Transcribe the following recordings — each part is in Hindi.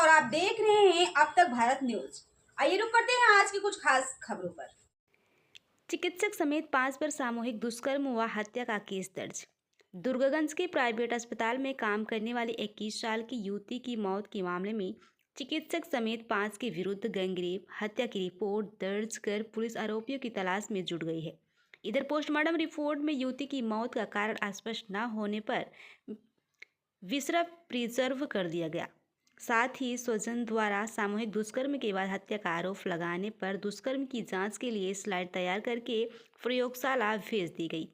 और आप देख रहे हैं अब तक भारत न्यूज। आइए रुक करते हैं आज की कुछ खास खबरों पर। चिकित्सक समेत 5 पर सामूहिक दुष्कर्म व हत्या का केस दर्ज। दुर्गागंज के प्राइवेट अस्पताल में काम करने वाली 21 साल की युवती की मौत के मामले में चिकित्सक समेत 5 के विरुद्ध गैंगरेप हत्या की रिपोर्ट दर्ज कर पुलिस आरोपियों की तलाश में जुट गई है। इधर पोस्टमार्टम रिपोर्ट में युवती की मौत का कारण स्पष्ट न होने पर विषम प्रिजर्व कर दिया गया। साथ ही स्वजन द्वारा सामूहिक दुष्कर्म के बाद हत्या का आरोप लगाने पर दुष्कर्म की जांच के लिए स्लाइड तैयार करके प्रयोगशाला भेज दी गई।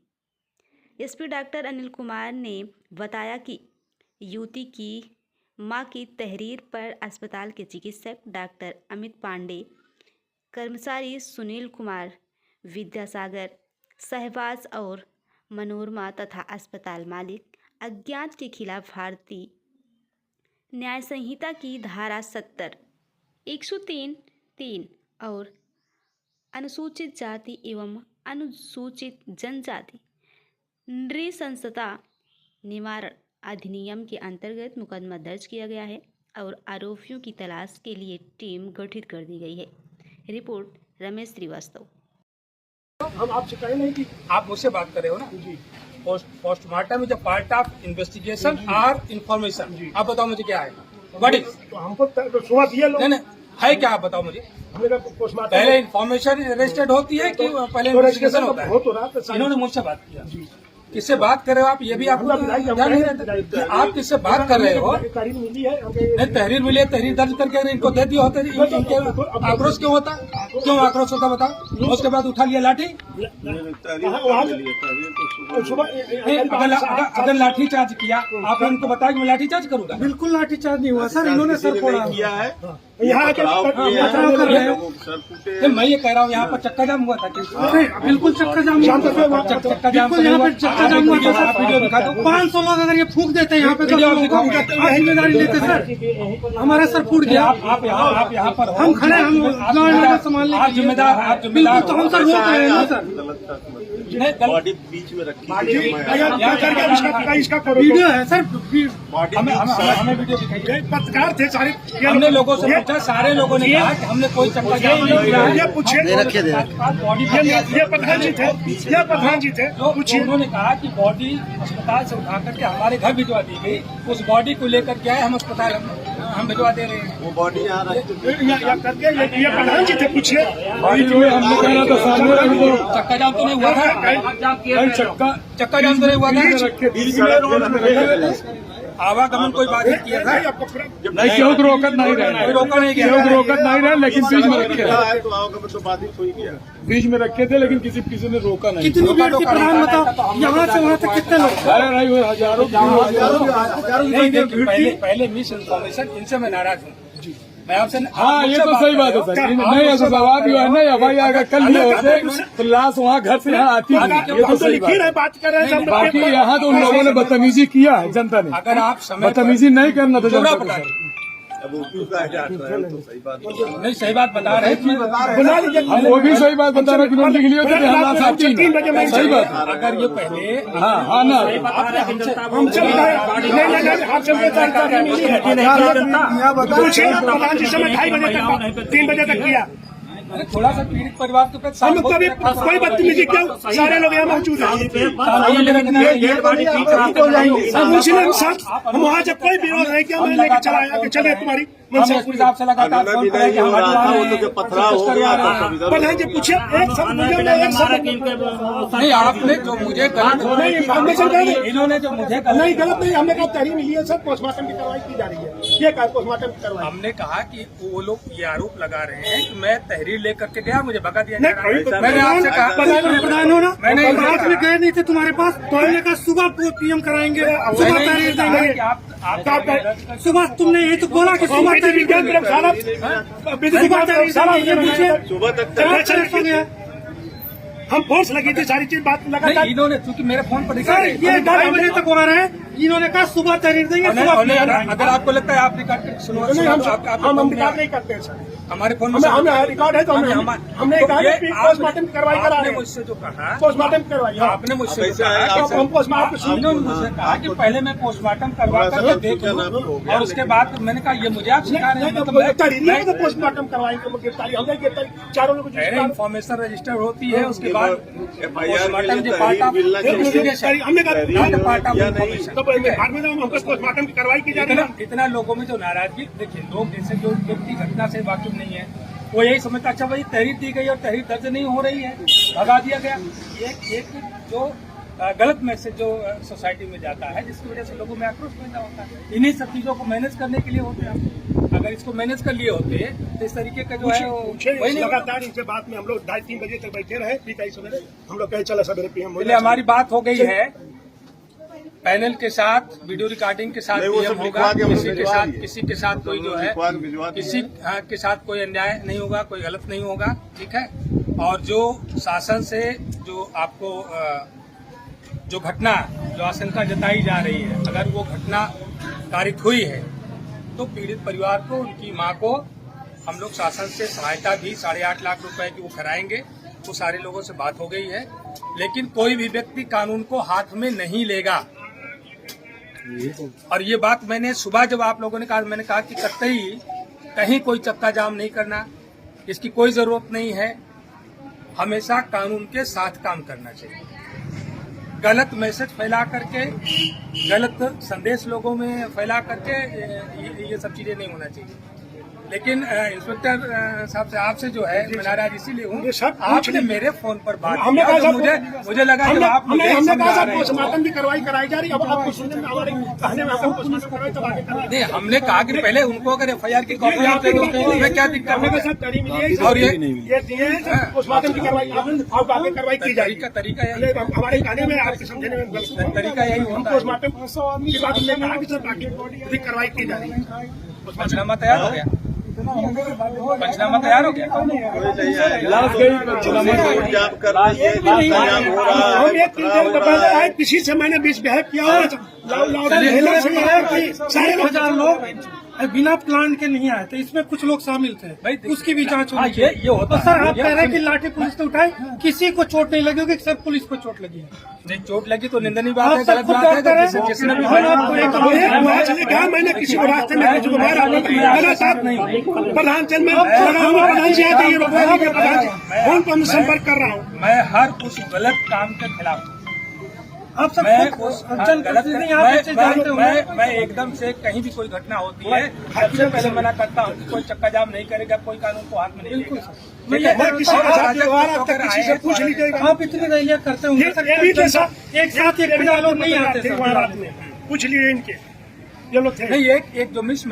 एसपी डॉक्टर अनिल कुमार ने बताया कि युवती की मां की तहरीर पर अस्पताल के चिकित्सक डॉक्टर अमित पांडे, कर्मचारी सुनील कुमार, विद्यासागर, शहबाज और मनोरमा तथा अस्पताल मालिक अज्ञात के खिलाफ भारतीय न्याय संहिता की धारा 70, 103(3) और अनुसूचित जाति एवं अनुसूचित जनजाति नृशंसता निवारण अधिनियम के अंतर्गत मुकदमा दर्ज किया गया है और आरोपियों की तलाश के लिए टीम गठित कर दी गई है। रिपोर्ट रमेश श्रीवास्तव। हम आपसे कहे नहीं कि आप मुझसे बात कर रहे हो ना जी। Postmortem is a part of investigation और इन्फॉर्मेशन। आप बताओ मुझे क्या है? What is? तो हमको तो सुबह दिए लोग। नहीं है क्या? आप बताओ मुझे। पोस्टमार्टम पहले इन्फॉर्मेशन रजिस्टर्ड होती है कि पहले इन्वेस्टिगेशन होता है? हो तो रहा। इन्होंने मुझसे बात किया। किससे बात कर रहे हो आप? ये भी आपको ध्यान नहीं रहता। आप किससे बात कर रहे हो? तहरीर मिली है। नहीं, तहरीर मिली है, तहरीर दर्ज करके इनको दे दिया होता है। इनके आक्रोश क्यों होता? क्यों आक्रोश होता बताओ? उसके बाद उठा लिया लाठी। अगर लाठी चार्ज किया आपने उनको बताया कि मैं लाठी चार्ज करूंगा? बिल्कुल लाठी चार्ज नहीं हुआ सर। इन्होंने सर फोड़ा किया है। यहाँ कर रहे हैं। मैं ये कह रहा हूँ यहाँ पर चक्का जाम हुआ था। बिल्कुल चक्का जाम हुआ था। चक्का जाम यहाँ पे चक्का जाम हुआ था। वीडियो दिखा दो। 500 लोग अगर ये फूक देते हैं यहाँ पे तो जिम्मेदारी लेते सर। हमारा सर फूट गया। आप यहाँ पर हम खड़े, हम संभालने आप जिम्मेदार तो हम सर रोक रहे हैं ना सर। बॉडी बीच में रखी इसका वीडियो है सर। हमें वीडियो दिखाइए। पत्रकार थे सारे। हमने लोगों से पूछा, सारे लोगों ने कहा कि हमने कोई चक्का जाम नहीं किया है। ये पूछे, ये प्रधान जी थे, ये प्रधान जी थे। उन्होंने कहा कि बॉडी अस्पताल से उठा करके हमारे घर भिजवा दी गई। उस बॉडी को लेकर के आए हम अस्पताल, हम भिजवा दे रहे हैं। वो बॉडी यहाँ करके ये प्रधान जी थे। पूछिए, हमने कहना तो सामने चक्का जाम तो नहीं हुआ था। चक्का जाम तो नहीं हुआ था। आवागमन कोई बात नहीं किया था। नहीं क्यों रोकत नहीं रहे, रोका नहीं गया, रोकत नहीं रहे, लेकिन बीच में रखे थे। तो आवागमन तो बाधित हो ही गया। बीच में रखे थे लेकिन किसी ने रोका नहीं। कितनी भीड़ थी प्रधान बताओ? यहाँ से वहाँ तक कितने लोग? अरे हजारों। पहले मिस इन्फॉर्मेशन, इनसे मैं नाराज हूँ। मैं आपसे हाँ, ये तो सही बात है सर। नहीं ऐसा सवाल भी है। नहीं भाई अगर कल लिए होते तो लाश वहाँ घर से यहाँ आती है। ये तो सही बात है। बाकी यहाँ तो उन लोगों ने बदतमीजी किया है जनता ने। अगर आप बदतमीजी नहीं करना था जनता को। अब वो तो सही बात नहीं, सही बात बता रहे हैं। हम वो भी सही बात बता रहे हैं कि नोट लिख लिया था। सही बात है। अगर ये पहले हाँ ना प्रधान जी से 2:30 बजे तक 3 बजे तक किया। थोड़ा सा पीड़ित परिवार के प्रति हम कभी कोई बदतमीजी क्यों? सारे लोग यहाँ मौजूद हैं। मुस्लिम साथ हम वहाँ जब कोई विरोध नहीं किया, मैंने लेकर चला आया कि चलिए तुम्हारी हिसाब से लगातार प्रधान जी पूछिए। एक शब्द नहीं, आपने जो मुझे इन्होंने जो मुझे नहीं गलत नहीं, हमने कहा तहरीर मिली है सर, पोस्टमार्टम की कार्रवाई की जा रही है। ये कहा पोस्टमार्टम की कार्रवाई। हमने कहा कि वो लोग ये आरोप लगा रहे हैं कि मैं तहरीर लेकर के गया, मुझे भगा दिया। मैंने आपसे कहा प्रधान हो ना, मैंने रात में गए नहीं थे तुम्हारे पास, तो हमने कहा सुबह पीएम कराएंगे, सुबह तहरीर देंगे। सुबह तुमने ये तो बोला कि सुबह तहरीर सुबह तक हम फोर्स लगी थी, सारी चीज बात लगातार। इन्होंने चूंकि मेरे फोन पर सर ये 2:30 बजे तक हो रहा है। इन्होंने कहा सुबह तहरीर देंगे। अगर आपको लगता है आप रिकॉर्ड सुनो, हम रिकॉर्ड नहीं करते हैं सर। हमारे फोन में हमें रिकॉर्ड है तो हमने कहा कि पोस्टमार्टम की कार्रवाई करा रहे हैं। मुझसे जो कहा पोस्टमार्टम की कार्रवाई आपने मुझसे जो कहा हम पोस्टमार्टम आपने मुझसे कहा कि पहले मैं पोस्टमार्टम करवा कर देख लूं और उसके बाद मैंने कहा ये मुझे आप सिखा रहे हैं तो पोस्टमार्टम करवाएंगे गिरफ्तारी हमने गिरफ्तारी चारों लोगों को इन्फॉर्मेशन रजिस्टर होती है उसके बाद पोस्टमार्टम जो FIR पार्ट ऑफ मिलना चाहिए। इन्वेस्टिगेशन हमने कहा पार्ट ऑफ या नहीं। इन्फॉर्मेशन तो बाद में हमको पोस्टमार्टम की कार्रवाई की जा रही है। इतना लोगों में जो नाराजगी देखिए लोग जैसे जो व्यक्ति घटना से वाकिफ नहीं है वो यही समझता अच्छा भाई तहरीर दी गई और तहरीर दर्ज नहीं हो रही है भगा दिया गया। एक जो गलत मैसेज जो सोसाइटी में जाता है जिसकी वजह से लोगों में आक्रोश पैदा होता है। इन्हीं सब चीजों को मैनेज करने के लिए होते हैं। अगर इसको मैनेज कर लिए होते तो इस तरीके का जो है वही नहीं। लगातार इनसे बात में हम लोग 2:30-3 बजे तक बैठे रहे। ठीक है सवेरे हम लोग कहे चला सवेरे पीएम पहले हमारी बात हो गई है पैनल के साथ वीडियो रिकॉर्डिंग के साथ नहीं, वो पीएम सब होगा लिखवा के किसी के साथ कोई जो है किसी के साथ कोई अन्याय नहीं होगा कोई गलत नहीं होगा। ठीक है और जो शासन से जो आपको जो घटना जो आशंका जताई जा रही है अगर वो घटना कारित हुई है तो पीड़ित परिवार को उनकी मां को हम लोग शासन से सहायता भी 8.5 लाख रुपए की वो कराएंगे। वो सारे लोगों से बात हो गई है लेकिन कोई भी व्यक्ति कानून को हाथ में नहीं लेगा। और ये बात मैंने सुबह जब आप लोगों ने कहा मैंने कहा कि कतई कहीं कोई चक्का जाम नहीं करना इसकी कोई जरूरत नहीं है। हमेशा कानून के साथ काम करना चाहिए। गलत मैसेज फैला करके गलत संदेश लोगों में फैला करके ये सब चीजें नहीं होना चाहिए। लेकिन इंस्पेक्टर साहब से आपसे जो है मैं नाराज इसीलिए हूँ आपने मेरे फोन पर बात किया तो मुझे लगा जब आप मुझे समझा रहे पोस्टमार्टम की कार्रवाई कराई जा रही है। अब आपको सुनने में हमारे कहने में आपको पोस्टमार्टम करवाई तो आगे करेंगे। नहीं हमने कहा कि पहले उनको अगर FIR की कॉपी आप दे दो उसमें क्या दिक्कत है और ये पोस्टमार्टम की कार्रवाई अब आगे कार्रवाई की जाएगी। तरीका यही हमारे कहने में आपके समझने में तरीका यही होता है। पोस्टमार्टम की बात हमने कहा कि सर बाकी कार्रवाई की जा रही है। पंचनामा तैयार हो गया पंचनामा तैयार हो गया हम एक दिन पहले आए किसी से मैंने मिसबिहेव किया सारे लोग बिना प्लान के नहीं आए थे। इसमें कुछ लोग शामिल थे उसकी भी जांच होनी चाहिए। ये होता तो सर आप कह रहे हैं कि लाठी पुलिस ने उठाई किसी को चोट नहीं लगी होगी सिर्फ पुलिस को चोट लगी है। नहीं चोट लगी तो निंदनीय बात है गलत बात है जिसने भी मैंने किसी को रास्ते में किसी को मारा प्रधान चंद में प्रधान जी फोन पर संपर्क कर रहा हूँ। मैं हर उस गलत काम के खिलाफ हूँ। आप सब मैं एकदम से कहीं भी कोई घटना होती है सबसे पहले मना करता हूँ कि कोई चक्का जाम नहीं करेगा कोई कानून को हाथ में नहीं लेगा। किसी से पूछ लीजिएगा। आप इतनी रैलियां करते होंगे एक साथ एक लोग नहीं आते पूछ लीजिए इनके ये लोग थे। नहीं एक जो मिस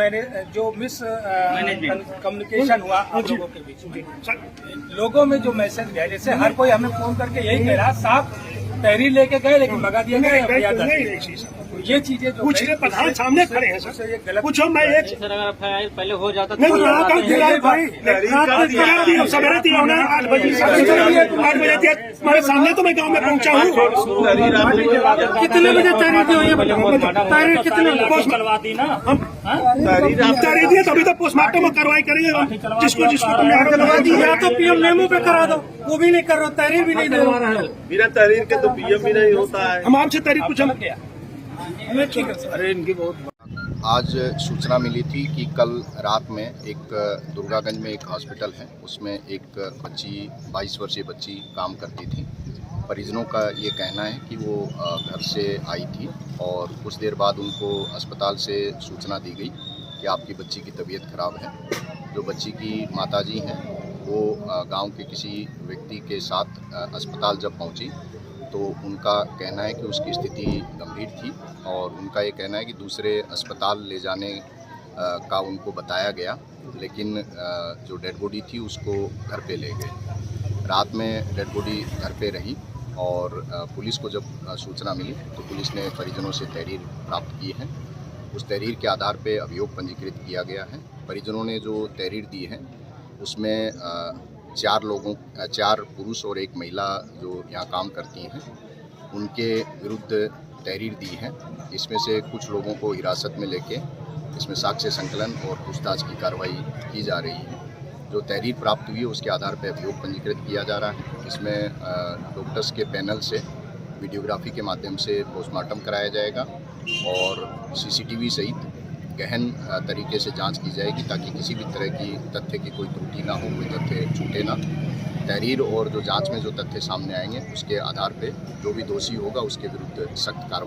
कम्युनिकेशन हुआ आप लोगों के बीच में लोगों में जो मैसेज गया जैसे हर कोई हमें फोन करके यही कह रहा साफ तहरीर लेके गए लेकिन भगा दिया गया। ये चीजें जो पूछ रहे प्रधान सामने खड़े हैं सर पूछो मैं एक पहले हो जाता नहीं सवेरे दिया होना 8 बजे हमारे सामने तो मैं गाँव में पहुंचा हूँ। कितने बजे तहरीर दी हुई है तहरीर कितने करवा दी ना तहरीर दी तभी तो पोस्टमार्टम में कार्रवाई करेंगे जिसको तुमने करवा दी या तो पीएम मेमो पे करा दो वो भी नहीं कर रहा तहरीर भी नहीं दे रहा। बिना तहरीर के तो पीएम भी नहीं होता है। हम आपसे तहरीर पूछा अरे इनकी बहुत आज सूचना मिली थी कि कल रात में एक दुर्गागंज में एक हॉस्पिटल है उसमें एक बच्ची 22 वर्षीय बच्ची काम करती थी। परिजनों का ये कहना है कि वो घर से आई थी और कुछ देर बाद उनको अस्पताल से सूचना दी गई कि आपकी बच्ची की तबीयत खराब है। जो बच्ची की माताजी हैं वो गांव के किसी व्यक्ति के साथ अस्पताल जब पहुंची तो उनका कहना है कि उसकी स्थिति गंभीर थी और उनका ये कहना है कि दूसरे अस्पताल ले जाने का उनको बताया गया लेकिन जो डेड बॉडी थी उसको घर पे ले गए। रात में डेड बॉडी घर पे रही और पुलिस को जब सूचना मिली तो पुलिस ने परिजनों से तहरीर प्राप्त की है। उस तहरीर के आधार पे अभियोग पंजीकृत किया गया है। परिजनों ने जो तहरीर दी है उसमें 4 पुरुष और 1 महिला जो यहाँ काम करती हैं उनके विरुद्ध तहरीर दी है। इसमें से कुछ लोगों को हिरासत में लेके इसमें साक्ष्य संकलन और पूछताछ की कार्रवाई की जा रही है। जो तहरीर प्राप्त हुई है उसके आधार पर अभियोग पंजीकृत किया जा रहा है। इसमें डॉक्टर्स के पैनल से वीडियोग्राफी के माध्यम से पोस्टमार्टम कराया जाएगा और सीसीटीवी सहित गहन तरीके से जांच की जाएगी ताकि किसी भी तरह की तथ्य की कोई त्रुटि ना हो, कोई तथ्य छूटे ना। तहरीर और जो जांच में जो तथ्य सामने आएंगे उसके आधार पे जो भी दोषी होगा उसके विरुद्ध सख्त कार्रवाई